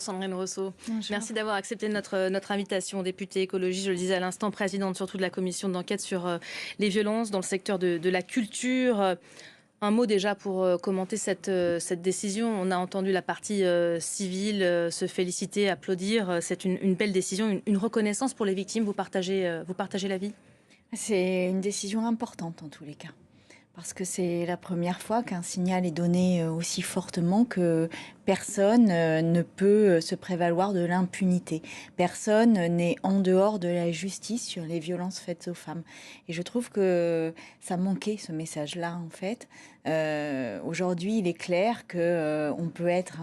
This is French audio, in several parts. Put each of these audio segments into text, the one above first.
Sandrine Rousseau, Bonjour. merci d'avoir accepté notre invitation. Députée écologiste, je le disais à l'instant, présidente surtout de la commission d'enquête sur les violences dans le secteur de la culture. Un mot déjà pour commenter cette décision. On a entendu la partie civile se féliciter, applaudir. C'est une belle décision, une reconnaissance pour les victimes. Vous partagez l'avis ? C'est une décision importante en tous les cas. Parce que c'est la première fois qu'un signal est donné aussi fortement que personne ne peut se prévaloir de l'impunité. Personne n'est en dehors de la justice sur les violences faites aux femmes. Et je trouve que ça manquait ce message-là en fait. Aujourd'hui, il est clair que on peut être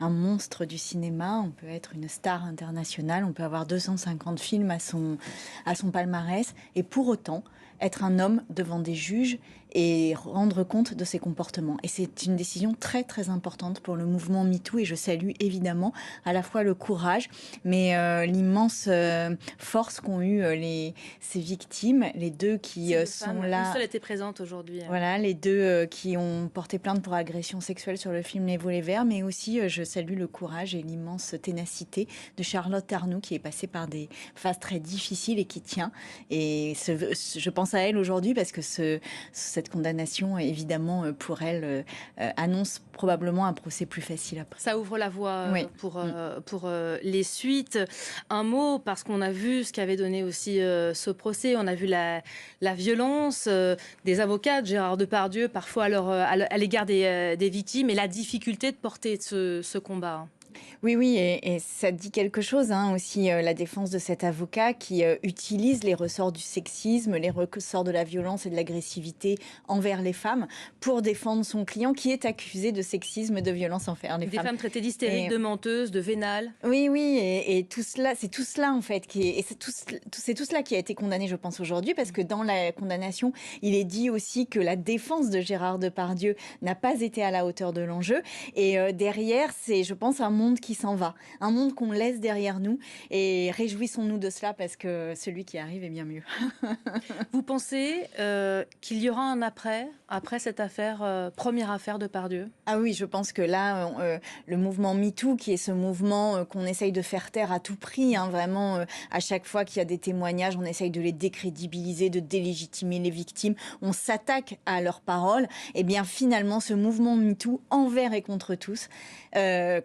un monstre du cinéma, on peut être une star internationale, on peut avoir 250 films à son palmarès et pour autant être un homme devant des juges et rendre compte de ses comportements. Et c'est une décision très très importante pour le mouvement MeToo et je salue évidemment à la fois le courage mais l'immense force qu'ont eu ces victimes, les deux qui sont là. Une seule était présente aujourd'hui. Voilà, les deux qui ont porté plainte pour agression sexuelle sur le film Les Volets Verts, mais aussi je salue le courage et l'immense ténacité de Charlotte Arnoux qui est passée par des phases très difficiles et qui tient. Et je pense à elle aujourd'hui parce que cette condamnation, évidemment, pour elle, annonce probablement un procès plus facile après. Ça ouvre la voie oui. pour les suites. Un mot, parce qu'on a vu ce qu'avait donné aussi ce procès, on a vu la violence des avocats de Gérard Depardieu, parfois à l'égard des victimes, et la difficulté de porter ce combat. Oui, et ça dit quelque chose aussi, la défense de cet avocat qui utilise les ressorts du sexisme, les ressorts de la violence et de l'agressivité envers les femmes pour défendre son client qui est accusé de sexisme et de violence envers les femmes. Des femmes traitées d'hystériques, de menteuses, de vénales. Oui, et tout cela, c'est tout cela en fait, c'est tout cela qui a été condamné, je pense, aujourd'hui, parce que dans la condamnation, il est dit aussi que la défense de Gérard Depardieu n'a pas été à la hauteur de l'enjeu. Et derrière, c'est, je pense, un monde qui s'en va, un monde qu'on laisse derrière nous, et réjouissons-nous de cela parce que celui qui arrive est bien mieux. Vous pensez qu'il y aura un après cette affaire, première affaire Depardieu ? Ah oui, je pense que là, le mouvement MeToo, qui est ce mouvement qu'on essaye de faire taire à tout prix, vraiment, à chaque fois qu'il y a des témoignages, on essaye de les décrédibiliser, de délégitimer les victimes, on s'attaque à leurs paroles, et bien finalement, ce mouvement MeToo, envers et contre tous,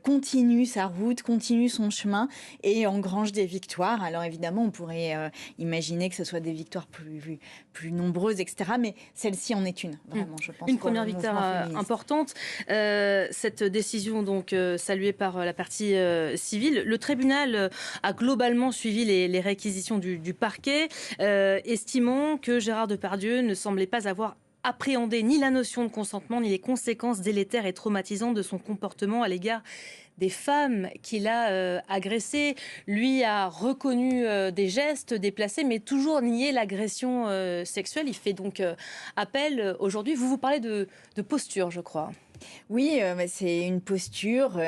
continue sa route, continue son chemin et engrange des victoires. Alors évidemment, on pourrait imaginer que ce soit des victoires plus nombreuses, etc. Mais celle-ci en est une, vraiment, je pense. Une première victoire importante. Cette décision, donc, saluée par la partie civile. Le tribunal a globalement suivi les réquisitions du parquet, estimant que Gérard Depardieu ne semblait pas avoir appréhendé ni la notion de consentement, ni les conséquences délétères et traumatisantes de son comportement à l'égard des femmes qu'il a agressées. Lui a reconnu des gestes déplacés, mais toujours nié l'agression sexuelle. Il fait donc appel aujourd'hui. Vous parlez de posture, je crois. Oui, c'est une posture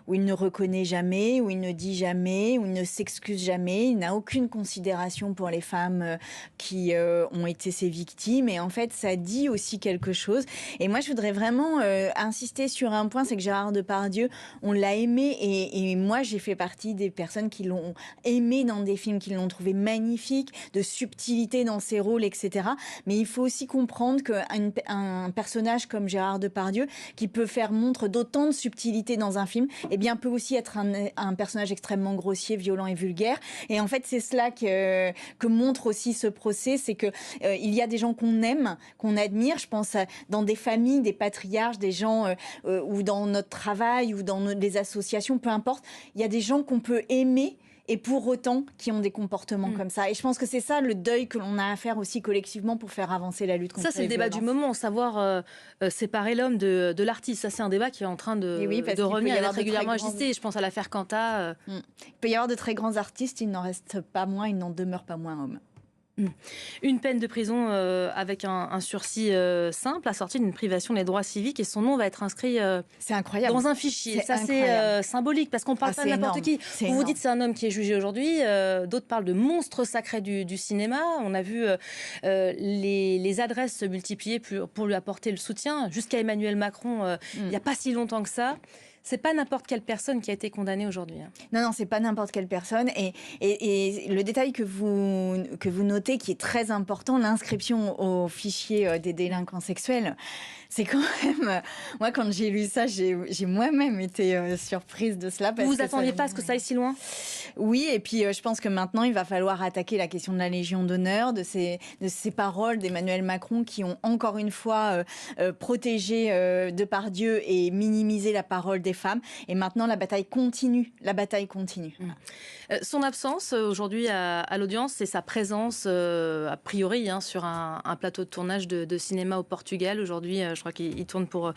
où il ne reconnaît jamais, où il ne dit jamais, où il ne s'excuse jamais. Il n'a aucune considération pour les femmes qui ont été ses victimes. Et en fait, ça dit aussi quelque chose. Et moi, je voudrais vraiment insister sur un point, c'est que Gérard Depardieu, on l'a aimé. Et moi, j'ai fait partie des personnes qui l'ont aimé dans des films, qui l'ont trouvé magnifique, de subtilité dans ses rôles, etc. Mais il faut aussi comprendre qu'un personnage comme Gérard Depardieu, qui peut faire montre d'autant de subtilité dans un film, eh bien peut aussi être un personnage extrêmement grossier, violent et vulgaire. Et en fait, c'est cela que montre aussi ce procès, c'est que il y a des gens qu'on aime, qu'on admire. Je pense dans des familles, des patriarches, des gens ou dans notre travail ou dans les associations, peu importe. Il y a des gens qu'on peut aimer et pour autant qui ont des comportements comme ça. Et je pense que c'est ça le deuil que l'on a à faire aussi collectivement pour faire avancer la lutte contre les violences. Ça, c'est le débat du moment, savoir séparer l'homme de l'artiste. Ça, c'est un débat qui est en train de revenir et d'être régulièrement agité. Je pense à l'affaire Quanta. Il peut y avoir de très grands artistes, il n'en reste pas moins, il n'en demeure pas moins homme. Une peine de prison avec un sursis simple, assorti d'une privation des droits civiques, et son nom va être inscrit c'est incroyable. Dans un fichier. Ça, c'est symbolique, parce qu'on parle pas de n'importe qui. Vous dites c'est un homme qui est jugé aujourd'hui, d'autres parlent de monstre sacré du cinéma. On a vu les adresses se multiplier pour lui apporter le soutien, jusqu'à Emmanuel Macron il n'y a pas si longtemps que ça. C'est pas n'importe quelle personne qui a été condamnée aujourd'hui. Non, non, c'est pas n'importe quelle personne. Et le détail que vous notez, qui est très important, l'inscription au fichier des délinquants sexuels, c'est quand même... Moi, quand j'ai lu ça, j'ai moi-même été surprise de cela. Vous attendiez pas à ce que ça aille si loin ? Oui, et puis je pense que maintenant, il va falloir attaquer la question de la Légion d'honneur, de ces paroles d'Emmanuel Macron qui ont encore une fois protégé Depardieu et minimisé la parole des femmes. Et maintenant, la bataille continue. Son absence aujourd'hui à l'audience et sa présence a priori sur un plateau de tournage de cinéma au Portugal. Aujourd'hui, je crois qu'il tourne pour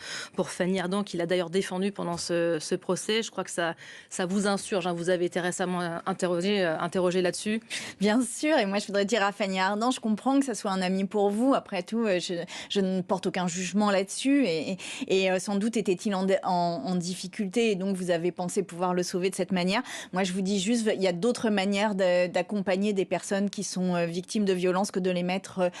Fanny Ardant, qu'il a d'ailleurs défendu pendant ce procès. Je crois que ça vous insurge. Vous avez été récemment interrogé là-dessus. Bien sûr, et moi je voudrais dire à Fanny Ardant, je comprends que ça soit un ami pour vous. Après tout, je ne porte aucun jugement là-dessus et sans doute était-il en difficulté et donc vous avez pensé pouvoir le sauver de cette manière. Moi je vous dis juste, il y a d'autres manières d'accompagner des personnes qui sont victimes de violences que de les mettre,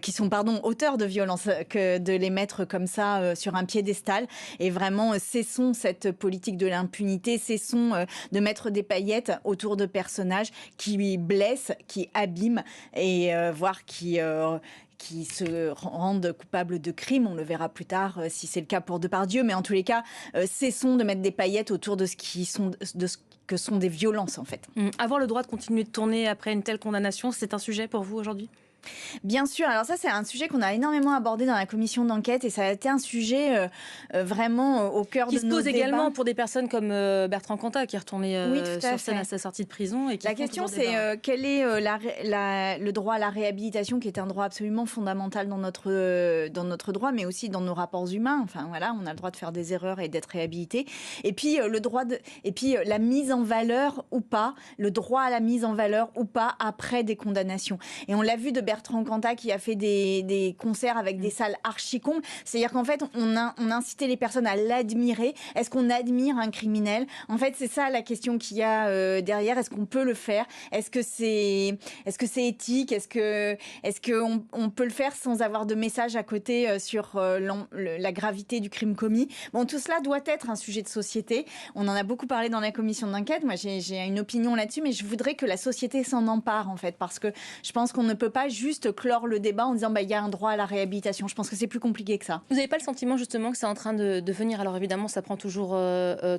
qui sont auteurs de violences, que de les mettre comme ça sur un piédestal. Et vraiment, cessons cette politique de l'impunité, cessons de mettre des paillettes autour de personnages qui blessent, qui abîment et voire qui se rendent coupables de crimes. On le verra plus tard si c'est le cas pour Depardieu. Mais en tous les cas, cessons de mettre des paillettes autour de ce que sont des violences, en fait. Avoir le droit de continuer de tourner après une telle condamnation, c'est un sujet pour vous aujourd'hui ? Bien sûr, alors ça c'est un sujet qu'on a énormément abordé dans la commission d'enquête et ça a été un sujet vraiment au cœur de nos débats. Qui se pose également pour des personnes comme Bertrand Cantat qui est retourné sur scène à sa sortie de prison. Et qui la question c'est quel est le droit à la réhabilitation qui est un droit absolument fondamental dans notre droit mais aussi dans nos rapports humains. Enfin voilà, on a le droit de faire des erreurs et d'être réhabilité. Et puis la mise en valeur ou pas, le droit à la mise en valeur ou pas après des condamnations. Et on l'a vu de Bertrand Cantat qui a fait des concerts avec des salles archi-combles. C'est-à-dire qu'en fait, on a incité les personnes à l'admirer. Est-ce qu'on admire un criminel ? En fait, c'est ça la question qu'il y a derrière. Est-ce qu'on peut le faire ? Est-ce que c'est éthique ? Est-ce qu'on peut le faire sans avoir de message à côté sur la gravité du crime commis ? Bon, tout cela doit être un sujet de société. On en a beaucoup parlé dans la commission d'enquête. Moi, j'ai une opinion là-dessus, mais je voudrais que la société s'en empare, en fait, parce que je pense qu'on ne peut pas juste clore le débat en disant il y a un droit à la réhabilitation. Je pense que c'est plus compliqué que ça. Vous n'avez pas le sentiment justement que c'est en train de venir ? Alors évidemment, ça prend toujours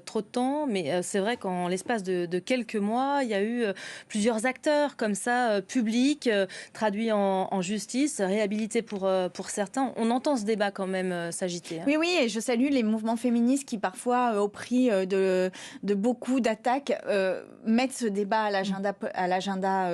trop de temps, mais c'est vrai qu'en l'espace de quelques mois, il y a eu plusieurs acteurs comme ça, publics, traduits en justice, réhabilités pour certains. On entend ce débat quand même s'agiter. Oui, oui, et je salue les mouvements féministes qui parfois, au prix de beaucoup d'attaques, mettent ce débat à l'agenda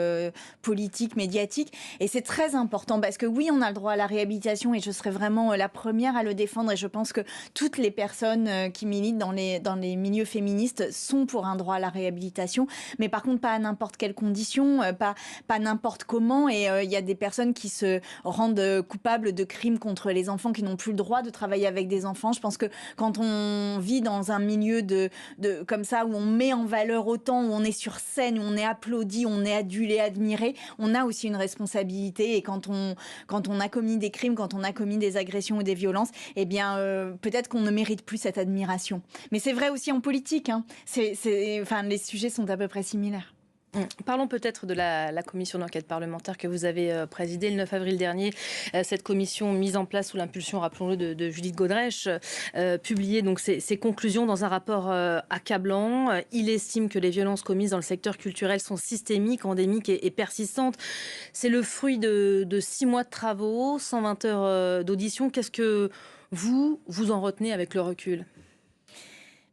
politique, médiatique. Et c'est très important parce que oui, on a le droit à la réhabilitation et je serai vraiment la première à le défendre et je pense que toutes les personnes qui militent dans les milieux féministes sont pour un droit à la réhabilitation, mais par contre pas à n'importe quelles conditions, pas n'importe comment et il y a des personnes qui se rendent coupables de crimes contre les enfants qui n'ont plus le droit de travailler avec des enfants. Je pense que quand on vit dans un milieu comme ça où on met en valeur autant, où on est sur scène, où on est applaudi, on est adulé, admiré, on a aussi une responsabilité et quand on a commis des crimes, quand on a commis des agressions ou des violences, eh bien peut-être qu'on ne mérite plus cette admiration. Mais c'est vrai aussi en politique. Les sujets sont à peu près similaires. Parlons peut-être de la commission d'enquête parlementaire que vous avez présidée le 9 avril dernier. Cette commission mise en place sous l'impulsion, rappelons-le, de Judith Godrèche, publiait donc ses conclusions dans un rapport accablant. Il estime que les violences commises dans le secteur culturel sont systémiques, endémiques et persistantes. C'est le fruit de 6 mois de travaux, 120 heures d'audition. Qu'est-ce que vous en retenez avec le recul ?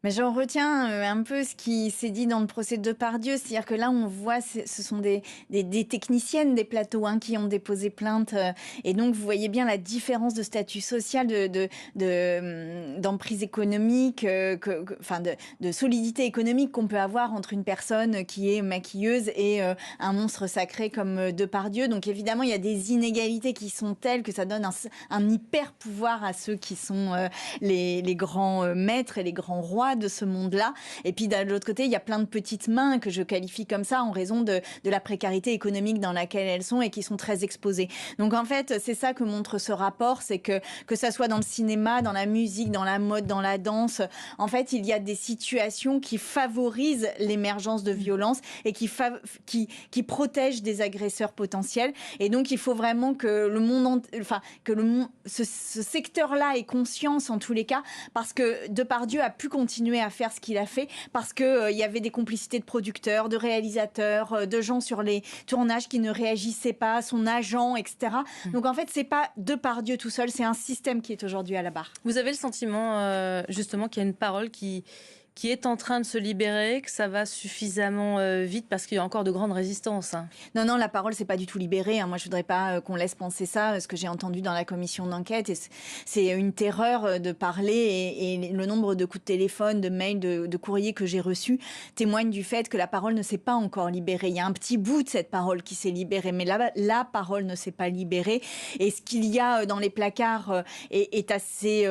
Mais j'en retiens un peu ce qui s'est dit dans le procès de Depardieu. C'est-à-dire que là, on voit, ce sont des techniciennes des plateaux qui ont déposé plainte. Et donc, vous voyez bien la différence de statut social, d'emprise économique, de solidité économique qu'on peut avoir entre une personne qui est maquilleuse et un monstre sacré comme Depardieu. Donc, évidemment, il y a des inégalités qui sont telles que ça donne un hyper pouvoir à ceux qui sont les grands maîtres et les grands rois. lois de ce monde-là. Et puis, de l'autre côté, il y a plein de petites mains que je qualifie comme ça en raison de la précarité économique dans laquelle elles sont et qui sont très exposées. Donc, en fait, c'est ça que montre ce rapport, c'est que ça soit dans le cinéma, dans la musique, dans la mode, dans la danse, en fait, il y a des situations qui favorisent l'émergence de violences et qui protègent des agresseurs potentiels. Et donc, il faut vraiment que ce secteur-là ait conscience, en tous les cas, parce que Depardieu a pu continuer à faire ce qu'il a fait, parce qu'il y avait des complicités de producteurs, de réalisateurs, de gens sur les tournages qui ne réagissaient pas, son agent, etc. Donc, en fait, c'est pas Depardieu tout seul, c'est un système qui est aujourd'hui à la barre. Vous avez le sentiment, justement, qu'il y a une parole qui est en train de se libérer, que ça va suffisamment vite parce qu'il y a encore de grandes résistances. Non, la parole, c'est pas du tout libéré. Moi, je voudrais pas qu'on laisse penser ça. Ce que j'ai entendu dans la commission d'enquête, c'est une terreur de parler et le nombre de coups de téléphone, de mails, de courriers que j'ai reçus témoigne du fait que la parole ne s'est pas encore libérée. Il y a un petit bout de cette parole qui s'est libérée, mais la parole ne s'est pas libérée. Et ce qu'il y a dans les placards est assez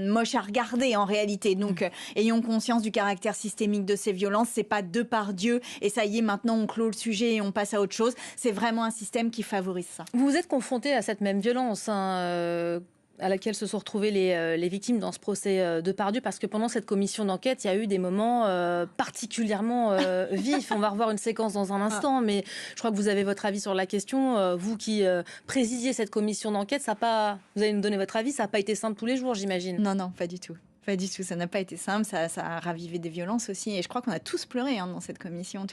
moche à regarder en réalité. Donc, ayons conscience du caractère systémique de ces violences. C'est pas Depardieu et ça y est, maintenant on clôt le sujet et on passe à autre chose. C'est vraiment un système qui favorise ça. Vous vous êtes confronté à cette même violence à laquelle se sont retrouvées les victimes dans ce procès Depardieu, parce que pendant cette commission d'enquête, il y a eu des moments particulièrement vifs. On va revoir une séquence dans un instant, mais je crois que vous avez votre avis sur la question. Vous qui présidiez cette commission d'enquête, vous allez nous donner votre avis, ça n'a pas été simple tous les jours, j'imagine. Non, pas du tout. Pas du tout, ça n'a pas été simple, ça a ravivé des violences aussi. Et je crois qu'on a tous pleuré dans cette commission,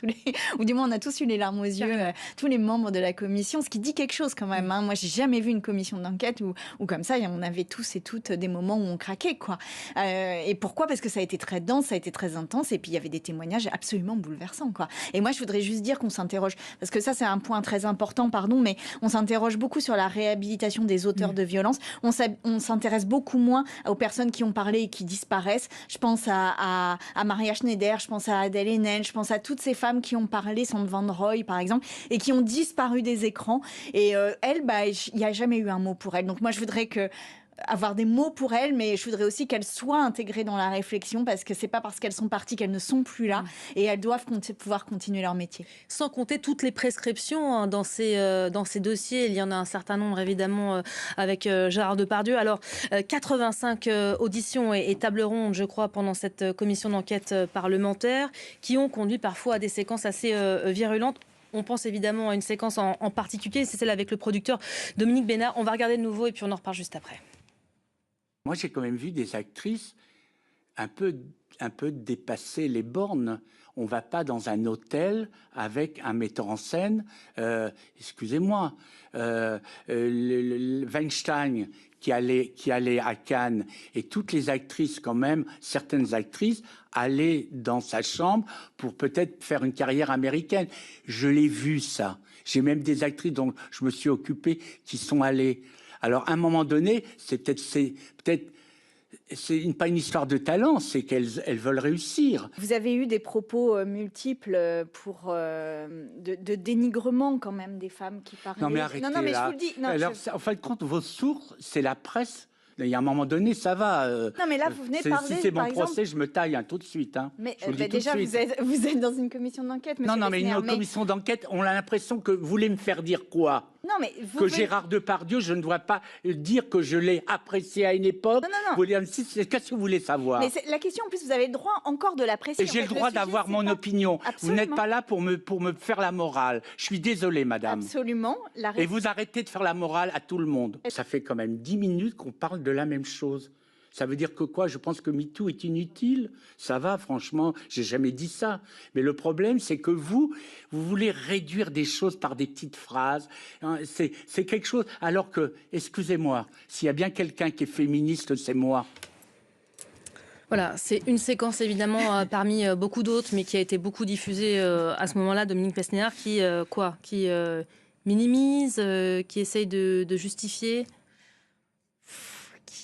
ou du moins on a tous eu les larmes aux yeux, tous les membres de la commission, ce qui dit quelque chose quand même. Moi, j'ai jamais vu une commission d'enquête où comme ça, on avait tous et toutes des moments où on craquait, quoi. Et pourquoi ? Parce que ça a été très dense, ça a été très intense, et puis il y avait des témoignages absolument bouleversants, quoi. Et moi, je voudrais juste dire qu'on s'interroge, parce que ça, c'est un point très important, mais on s'interroge beaucoup sur la réhabilitation des auteurs de violences. On s'intéresse beaucoup moins aux personnes qui ont parlé et qui disparaissent. Je pense à Maria Schneider, je pense à Adèle Haenel, je pense à toutes ces femmes qui ont parlé, Sandra Van Roy par exemple, et qui ont disparu des écrans. Et elle, il n'y a jamais eu un mot pour elle. Donc moi, je voudrais avoir des mots pour elles, mais je voudrais aussi qu'elles soient intégrées dans la réflexion, parce que c'est pas parce qu'elles sont parties qu'elles ne sont plus là, et elles doivent pouvoir continuer leur métier. Sans compter toutes les prescriptions dans ces dossiers, il y en a un certain nombre évidemment avec Gérard Depardieu. Alors 85 auditions et tables rondes, je crois, pendant cette commission d'enquête parlementaire, qui ont conduit parfois à des séquences assez virulentes. On pense évidemment à une séquence en particulier, c'est celle avec le producteur Dominique Bénard. On va regarder de nouveau et puis on en reparle juste après. Moi, j'ai quand même vu des actrices un peu dépasser les bornes. On ne va pas dans un hôtel avec un metteur en scène. Excusez-moi, Weinstein qui allait à Cannes, et toutes les actrices quand même, certaines actrices, allaient dans sa chambre pour peut-être faire une carrière américaine. Je l'ai vu ça. J'ai même des actrices dont je me suis occupé qui sont allées. Alors, à un moment donné, c'est pas une histoire de talent, c'est qu'elles veulent réussir. Vous avez eu des propos multiples de dénigrement quand même des femmes qui parlaient. Non mais arrêtez mais là. Je vous le dis. En fin de compte, vos sources, c'est la presse. Il y a un moment donné, ça va. Non, mais là, vous venez de parler. Si c'est mon procès, exemple... je me taille tout de suite. Mais déjà, vous êtes dans une commission d'enquête, monsieur. Non, mais une commission d'enquête, on a l'impression que vous voulez me faire dire quoi ? Non, mais Gérard Depardieu, je ne dois pas dire que je l'ai apprécié à une époque. Non. William VI, qu'est-ce que vous voulez savoir ? Mais la question, en plus, vous avez le droit encore de l'apprécier. Et j'ai le droit d'avoir mon opinion. Absolument. Vous n'êtes pas là pour me faire la morale. Je suis désolé, madame. Absolument. Et vous arrêtez de faire la morale à tout le monde. Ça fait quand même 10 minutes qu'on parle de la même chose. Ça veut dire que quoi ? Je pense que MeToo est inutile. Ça va, franchement, j'ai jamais dit ça. Mais le problème, c'est que vous voulez réduire des choses par des petites phrases. C'est quelque chose, alors que, excusez-moi, s'il y a bien quelqu'un qui est féministe, c'est moi. Voilà, c'est une séquence évidemment parmi beaucoup d'autres, mais qui a été beaucoup diffusée à ce moment-là. Dominique Besnéard qui minimise, qui essaye de justifier.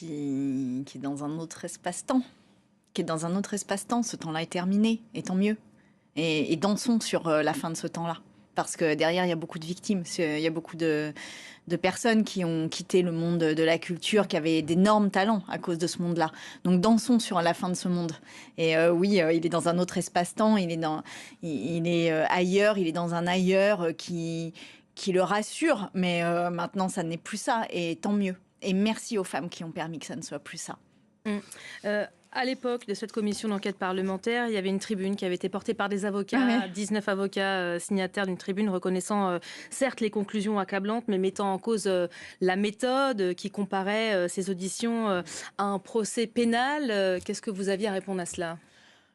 Qui est dans un autre espace-temps. Ce temps-là est terminé, et tant mieux. Et dansons sur la fin de ce temps-là. parce que derrière, il y a beaucoup de victimes, il y a beaucoup de personnes qui ont quitté le monde de la culture, qui avaient d'énormes talents à cause de ce monde-là. Donc dansons sur la fin de ce monde. Et oui, il est dans un autre espace-temps, il est ailleurs, il est dans un ailleurs qui le rassure, mais maintenant ça n'est plus ça, et tant mieux. Et merci aux femmes qui ont permis que ça ne soit plus ça. À l'époque de cette commission d'enquête parlementaire, il y avait une tribune qui avait été portée par des avocats, 19 avocats signataires d'une tribune reconnaissant certes les conclusions accablantes, mais mettant en cause la méthode qui comparait ces auditions à un procès pénal. Qu'est-ce que vous aviez à répondre à cela ?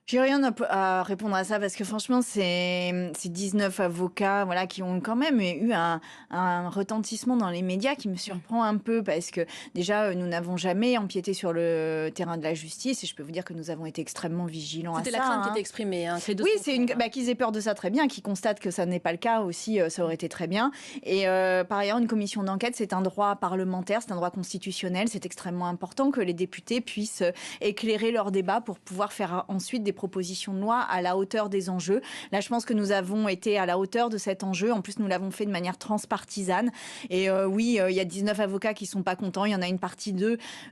J'ai rien à répondre à ça parce que franchement, c'est 19 avocats voilà, qui ont quand même eu un retentissement dans les médias qui me surprend un peu parce que déjà, nous n'avons jamais empiété sur le terrain de la justice et je peux vous dire que nous avons été extrêmement vigilants à ça. C'était la crainte qui était exprimée. Oui, c'est qu'ils aient peur de ça très bien, qu'ils constatent que ça n'est pas le cas aussi, ça aurait été très bien. Et par ailleurs, une commission d'enquête, c'est un droit parlementaire, c'est un droit constitutionnel, c'est extrêmement important que les députés puissent éclairer leur débat pour pouvoir faire ensuite des propositions de loi à la hauteur des enjeux. Là, je pense que nous avons été à la hauteur de cet enjeu. En plus, nous l'avons fait de manière transpartisane. Et oui, il y a 19 avocats qui sont pas contents. Il y en a une partie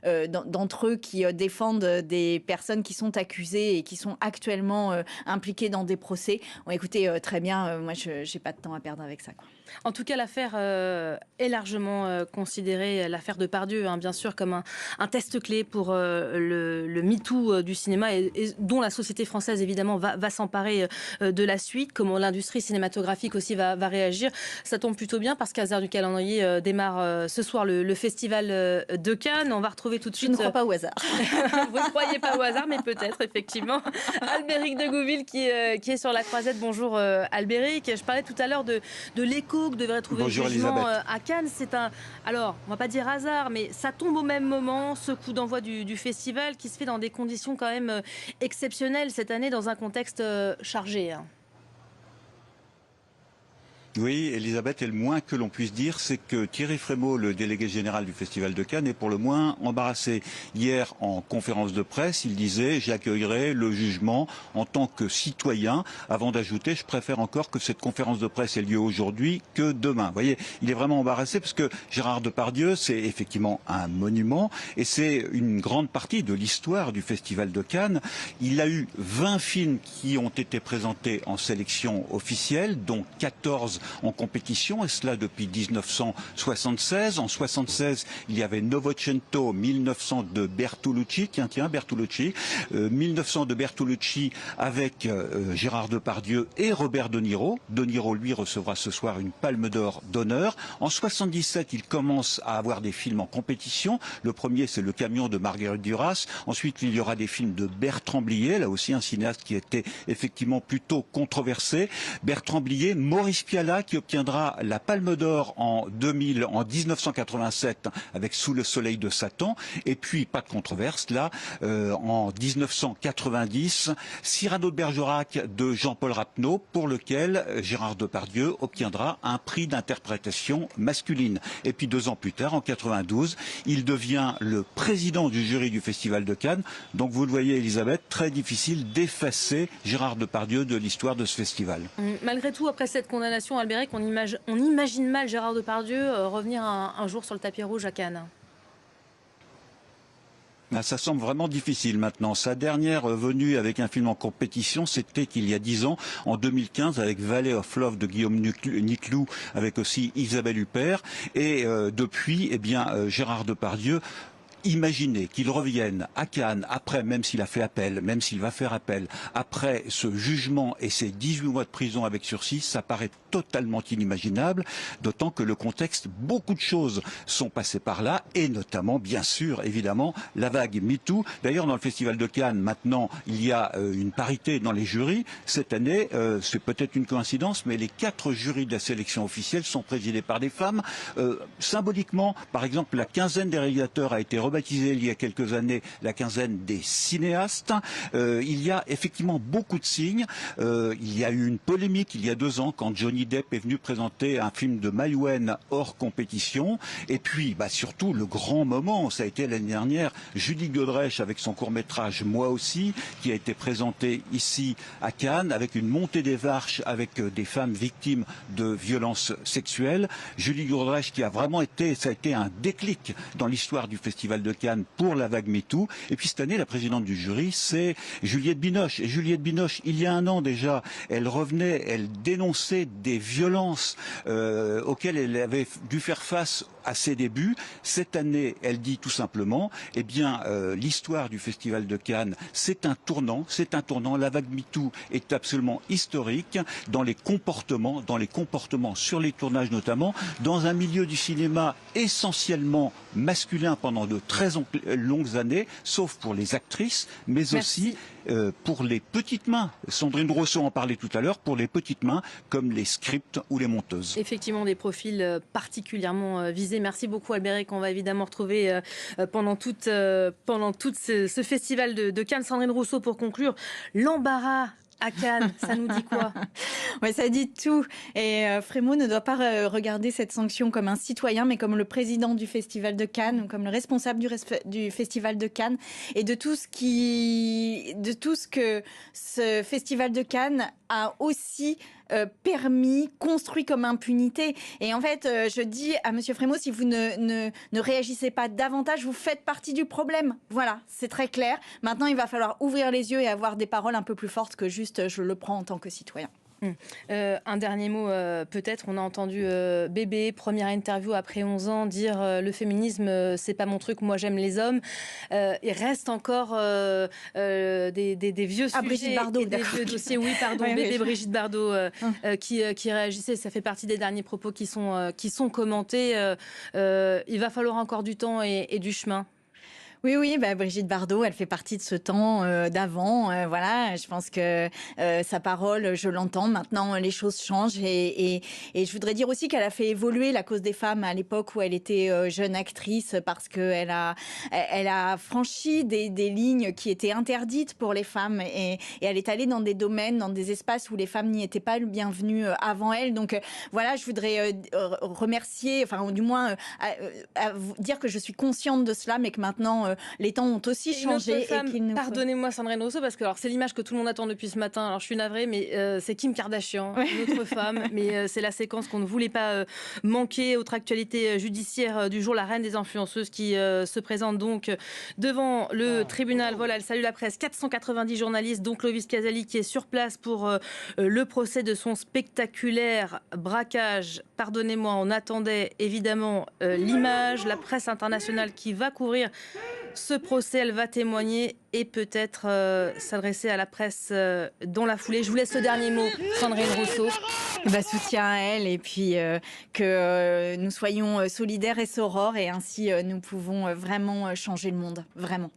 d'entre eux qui défendent des personnes qui sont accusées et qui sont actuellement impliquées dans des procès. Bon, écoutez, très bien. Moi, je n'ai pas de temps à perdre avec ça, quoi. En tout cas, l'affaire est largement considérée, l'affaire de Pardieu, bien sûr, comme un test clé pour le MeToo du cinéma et dont la société française, évidemment, va s'emparer de la suite. Comment l'industrie cinématographique aussi va réagir. Ça tombe plutôt bien parce qu'à du calendrier démarre ce soir le festival de Cannes. On va retrouver tout de suite... Je ne crois pas au hasard. Vous ne croyez pas au hasard, mais peut-être, effectivement. Albéric de Gouville qui est sur la croisette. Bonjour Albéric. Je parlais tout à l'heure de l'écho que devrait trouver Bonjour, le jugement Elisabeth. à Cannes. C'est alors, on va pas dire hasard, mais ça tombe au même moment, ce coup d'envoi du festival qui se fait dans des conditions quand même exceptionnelles cette année, dans un contexte chargé. Oui, Elisabeth, et le moins que l'on puisse dire, c'est que Thierry Frémaux, le délégué général du Festival de Cannes, est pour le moins embarrassé. Hier, en conférence de presse, il disait « J'accueillerai le jugement en tant que citoyen », avant d'ajouter « Je préfère encore que cette conférence de presse ait lieu aujourd'hui que demain ». Vous voyez, il est vraiment embarrassé parce que Gérard Depardieu, c'est effectivement un monument et c'est une grande partie de l'histoire du Festival de Cannes. Il a eu 20 films qui ont été présentés en sélection officielle, dont 14 en compétition, et cela depuis 1976. En 1976, il y avait Novecento, 1900 de Bertolucci, tiens, Bertolucci, 1900 de Bertolucci avec Gérard Depardieu et Robert De Niro. De Niro, lui, recevra ce soir une Palme d'Or d'honneur. En 1977, il commence à avoir des films en compétition. Le premier, c'est Le Camion de Marguerite Duras. Ensuite, il y aura des films de Bertrand Blier, là aussi un cinéaste qui était effectivement plutôt controversé. Bertrand Blier, Maurice Pialat, qui obtiendra la Palme d'Or en 1987 avec Sous le soleil de Satan, et puis pas de controverse là, en 1990, Cyrano de Bergerac de Jean-Paul Rapneau, pour lequel Gérard Depardieu obtiendra un prix d'interprétation masculine. Et puis 2 ans plus tard, en 92, il devient le président du jury du Festival de Cannes. Donc vous le voyez, Elisabeth, très difficile d'effacer Gérard Depardieu de l'histoire de ce festival. Malgré tout, après cette condamnation, Albéric, on imagine mal Gérard Depardieu revenir un jour sur le tapis rouge à Cannes. Ça semble vraiment difficile maintenant. Sa dernière venue avec un film en compétition, c'était il y a 10 ans, en 2015, avec Valley of Love de Guillaume Niclou, avec aussi Isabelle Huppert. Et depuis, eh bien, Gérard Depardieu, imaginez qu'il revienne à Cannes après, même s'il a fait appel, même s'il va faire appel, après ce jugement et ces 18 mois de prison avec sursis, ça paraît totalement inimaginable, d'autant que le contexte, beaucoup de choses sont passées par là, et notamment, bien sûr, évidemment, la vague MeToo. D'ailleurs, dans le Festival de Cannes, maintenant, il y a une parité dans les jurys. Cette année, c'est peut-être une coïncidence, mais les 4 jurys de la sélection officielle sont présidés par des femmes. Symboliquement, par exemple, la quinzaine des réalisateurs a été remise rebaptisé il y a quelques années la quinzaine des cinéastes. Il y a effectivement beaucoup de signes. Il y a eu une polémique il y a 2 ans quand Johnny Depp est venu présenter un film de Maïwenn hors compétition. Et puis, surtout, le grand moment, ça a été l'année dernière, Julie Godrèche avec son court-métrage Moi aussi, qui a été présenté ici à Cannes, avec une montée des marches avec des femmes victimes de violences sexuelles. Julie Godrèche qui a vraiment été, ça a été un déclic dans l'histoire du Festival de Cannes pour la vague MeToo. Et puis cette année, la présidente du jury, c'est Juliette Binoche. Et Juliette Binoche, il y a 1 an déjà, elle revenait, elle dénonçait des violences auxquelles elle avait dû faire face à ses débuts. Cette année, elle dit tout simplement, l'histoire du Festival de Cannes, c'est un tournant. La vague MeToo est absolument historique dans les comportements sur les tournages notamment, dans un milieu du cinéma essentiellement masculin pendant de très longues années, sauf pour les actrices, mais aussi pour les petites mains. Sandrine Rousseau en parlait tout à l'heure, pour les petites mains comme les scripts ou les monteuses. Effectivement, des profils particulièrement visés. Merci beaucoup Albéric, on va évidemment retrouver pendant tout ce festival de Cannes. Sandrine Rousseau, pour conclure, l'embarras à Cannes, ça nous dit quoi? Ouais, ça dit tout. Et Frémaux ne doit pas regarder cette sanction comme un citoyen, mais comme le président du Festival de Cannes, ou comme le responsable du Festival de Cannes, et de tout ce que ce Festival de Cannes a aussi construit comme impunité. Et en fait, je dis à Monsieur Frémaux, si vous ne réagissez pas davantage, vous faites partie du problème. Voilà, c'est très clair. Maintenant, il va falloir ouvrir les yeux et avoir des paroles un peu plus fortes que juste je le prends en tant que citoyen. Un dernier mot peut-être, on a entendu Bébé, première interview après 11 ans, dire le féminisme c'est pas mon truc, moi j'aime les hommes. Il reste encore des vieux sujets, Brigitte Bardot, et des vieux dossiers. Oui, pardon, oui, Bébé, oui. Brigitte Bardot qui réagissait, ça fait partie des derniers propos qui sont commentés. Il va falloir encore du temps et du chemin. Oui, Brigitte Bardot, elle fait partie de ce temps d'avant. Voilà, je pense que sa parole, je l'entends. Maintenant, les choses changent et je voudrais dire aussi qu'elle a fait évoluer la cause des femmes à l'époque où elle était jeune actrice, parce que elle a franchi des lignes qui étaient interdites pour les femmes et elle est allée dans des domaines, dans des espaces où les femmes n'y étaient pas bienvenues avant elle. Donc voilà, je voudrais remercier, enfin ou du moins dire que je suis consciente de cela, mais que maintenant les temps ont aussi changé. Pardonnez-moi Sandrine Rousseau, parce que c'est l'image que tout le monde attend depuis ce matin. Alors je suis navrée, mais c'est Kim Kardashian, une autre femme. Mais c'est la séquence qu'on ne voulait pas manquer. Autre actualité judiciaire du jour, la reine des influenceuses qui se présente donc devant le tribunal. Voilà, elle salue la presse. 490 journalistes, dont Clovis Casali qui est sur place pour le procès de son spectaculaire braquage. Pardonnez-moi, on attendait évidemment l'image, la presse internationale qui va couvrir ce procès, elle va témoigner et peut-être s'adresser à la presse dans la foulée. Je vous laisse le dernier mot, Sandrine Rousseau. Soutien à elle et puis que nous soyons solidaires et sorores et ainsi nous pouvons vraiment changer le monde, vraiment.